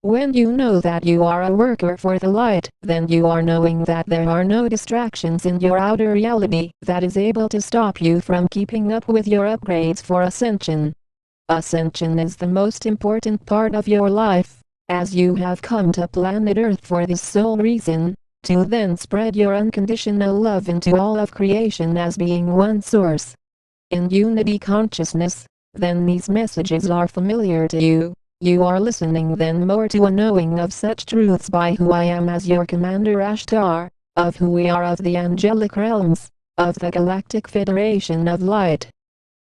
When you know that you are a worker for the light, then you are knowing that there are no distractions in your outer reality that is able to stop you from keeping up with your upgrades for Ascension. Ascension is the most important part of your life, as you have come to planet Earth for this sole reason, to then spread your unconditional love into all of creation as being one source. In unity consciousness, then these messages are familiar to you. You are listening then more to a knowing of such truths by who I am as your Commander Ashtar, of who we are of the angelic realms, of the Galactic Federation of Light.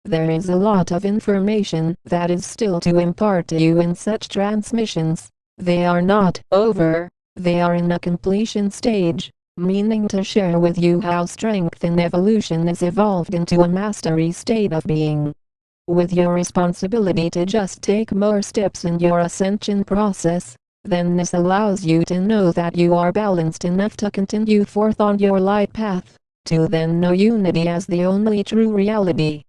There is a lot of information that is still to impart to you in such transmissions. They are not over, they are in a completion stage, meaning to share with you how strength in evolution is evolved into a mastery state of being. With your responsibility to just take more steps in your ascension process, then this allows you to know that you are balanced enough to continue forth on your light path, to then know unity as the only true reality.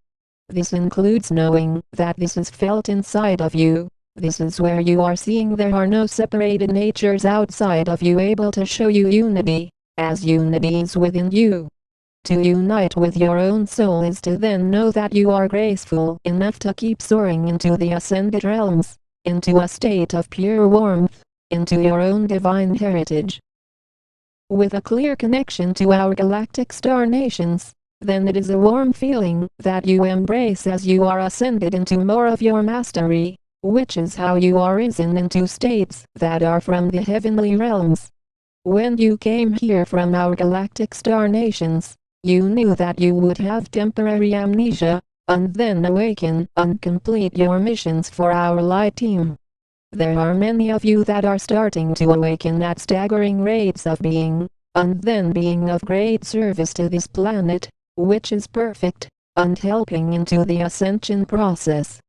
This includes knowing that this is felt inside of you. This is where you are seeing there are no separated natures outside of you able to show you unity, as unity is within you. To unite with your own soul is to then know that you are graceful enough to keep soaring into the ascended realms, into a state of pure warmth, into your own divine heritage. With a clear connection to our galactic star nations, then it is a warm feeling that you embrace as you are ascended into more of your mastery, which is how you are risen into states that are from the heavenly realms. When you came here from our galactic star nations, you knew that you would have temporary amnesia, and then awaken and complete your missions for our light team. There are many of you that are starting to awaken at staggering rates of being, and then being of great service to this planet, which is perfect, and helping into the ascension process.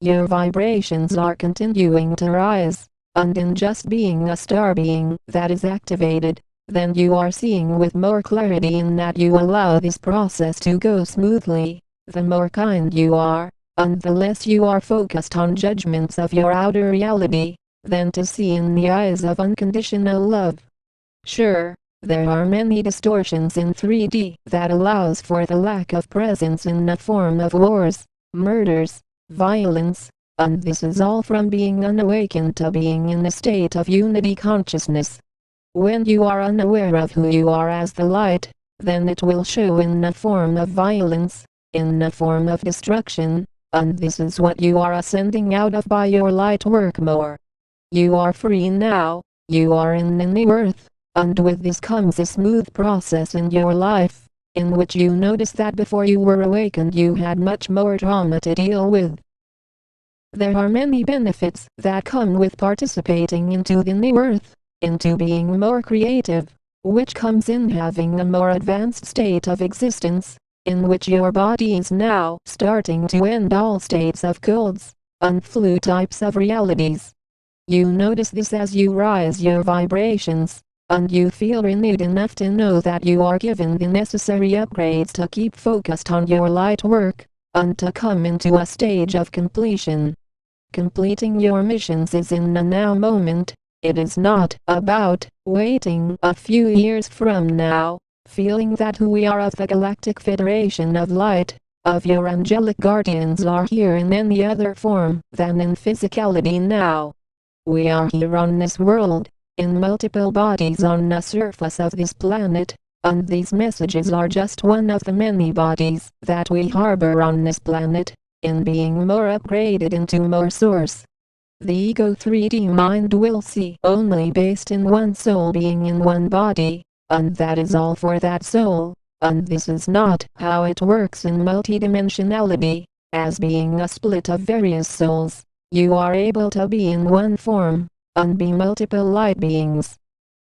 Your vibrations are continuing to rise, and in just being a star being that is activated, then you are seeing with more clarity in that you allow this process to go smoothly. The more kind you are, and the less you are focused on judgments of your outer reality, than to see in the eyes of unconditional love. Sure, there are many distortions in 3D that allows for the lack of presence in the form of wars, murders, violence, and this is all from being unawakened to being in a state of unity consciousness. When you are unaware of who you are as the light, then it will show in the form of violence, in the form of destruction, and this is what you are ascending out of by your light work more. You are free now, you are in the new earth, and with this comes a smooth process in your life, in which you notice that before you were awakened you had much more trauma to deal with. There are many benefits that come with participating into the new earth, into being more creative, which comes in having a more advanced state of existence, in which your body is now starting to end all states of colds and flu types of realities. You notice this as you rise your vibrations, and you feel renewed enough to know that you are given the necessary upgrades to keep focused on your light work, and to come into a stage of completion. Completing your missions is in the now moment. It is not about waiting a few years from now, feeling that who we are of the Galactic Federation of Light, of your angelic guardians are here in any other form than in physicality now. We are here on this world, in multiple bodies on the surface of this planet, and these messages are just one of the many bodies that we harbor on this planet, in being more upgraded into more source. The ego 3D mind will see only based in one soul being in one body, and that is all for that soul, and this is not how it works in multidimensionality, as being a split of various souls. You are able to be in one form, and be multiple light beings.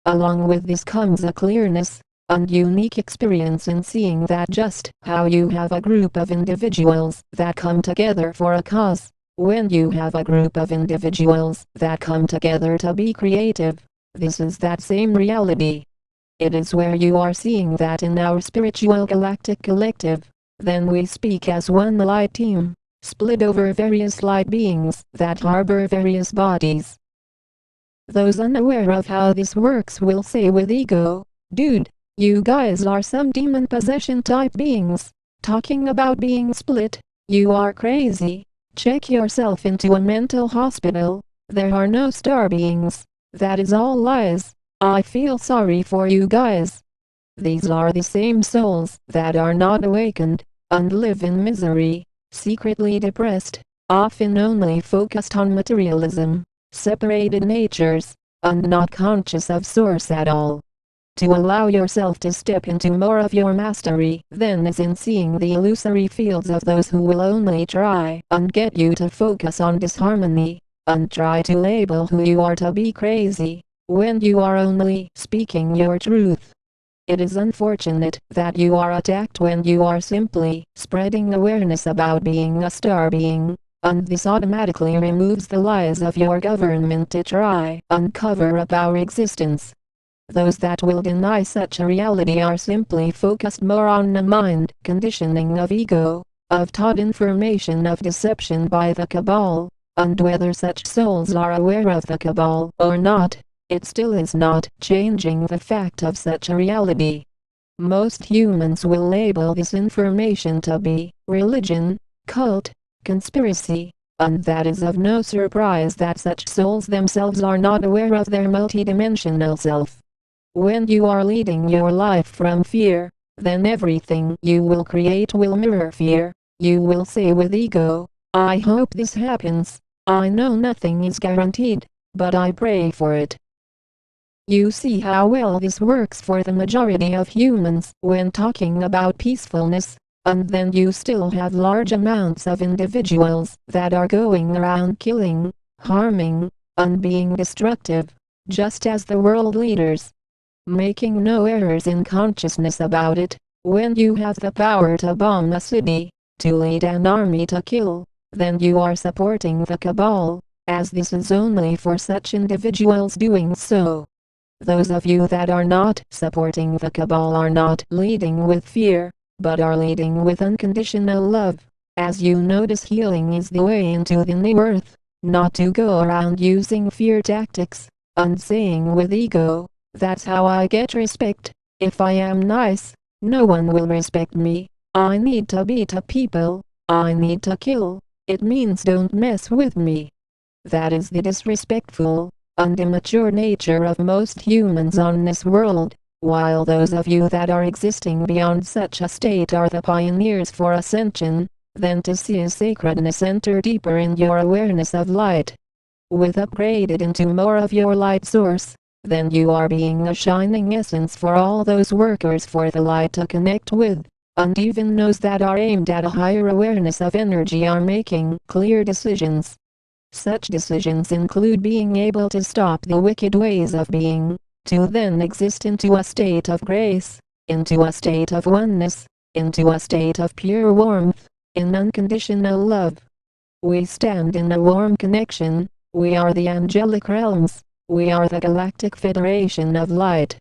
Along with this comes a clearness, and unique experience in seeing that just how you have a group of individuals that come together for a cause. When you have a group of individuals that come together to be creative, this is that same reality. It is where you are seeing that in our spiritual galactic collective, then we speak as one light team, split over various light beings that harbor various bodies. Those unaware of how this works will say with ego, "Dude, you guys are some demon possession type beings. Talking about being split, you are crazy. Check yourself into a mental hospital. There are no star beings. That is all lies. I feel sorry for you guys." These are the same souls that are not awakened, and live in misery, secretly depressed, often only focused on materialism, separated natures, and not conscious of source at all. To allow yourself to step into more of your mastery then is in seeing the illusory fields of those who will only try and get you to focus on disharmony, and try to label who you are to be crazy, when you are only speaking your truth. It is unfortunate that you are attacked when you are simply spreading awareness about being a star being, and this automatically removes the lies of your government to try and cover up our existence. Those that will deny such a reality are simply focused more on the mind conditioning of ego, of taught information of deception by the cabal, and whether such souls are aware of the cabal or not, it still is not changing the fact of such a reality. Most humans will label this information to be religion, cult, conspiracy, and that is of no surprise that such souls themselves are not aware of their multidimensional self. When you are leading your life from fear, then everything you will create will mirror fear. You will say with ego, "I hope this happens. I know nothing is guaranteed, but I pray for it." You see how well this works for the majority of humans when talking about peacefulness, and then you still have large amounts of individuals that are going around killing, harming, and being destructive, just as the world leaders. Making no errors in consciousness about it. When you have the power to bomb a city, to lead an army to kill, then you are supporting the cabal, as this is only for such individuals doing so. Those of you that are not supporting the cabal are not leading with fear, but are leading with unconditional love. As you notice, healing is the way into the new earth, not to go around using fear tactics, and saying with ego, "That's how I get respect. If I am nice, no one will respect me. I need to beat up people. I need to kill. It means don't mess with me." That is the disrespectful and immature nature of most humans on this world, while those of you that are existing beyond such a state are the pioneers for ascension. Then to see sacredness enter deeper in your awareness of light. With upgraded into more of your light source, then you are being a shining essence for all those workers for the light to connect with, and even those that are aimed at a higher awareness of energy are making clear decisions. Such decisions include being able to stop the wicked ways of being, to then exist into a state of grace, into a state of oneness, into a state of pure warmth, in unconditional love. We stand in a warm connection. We are the angelic realms. We are the Galactic Federation of Light.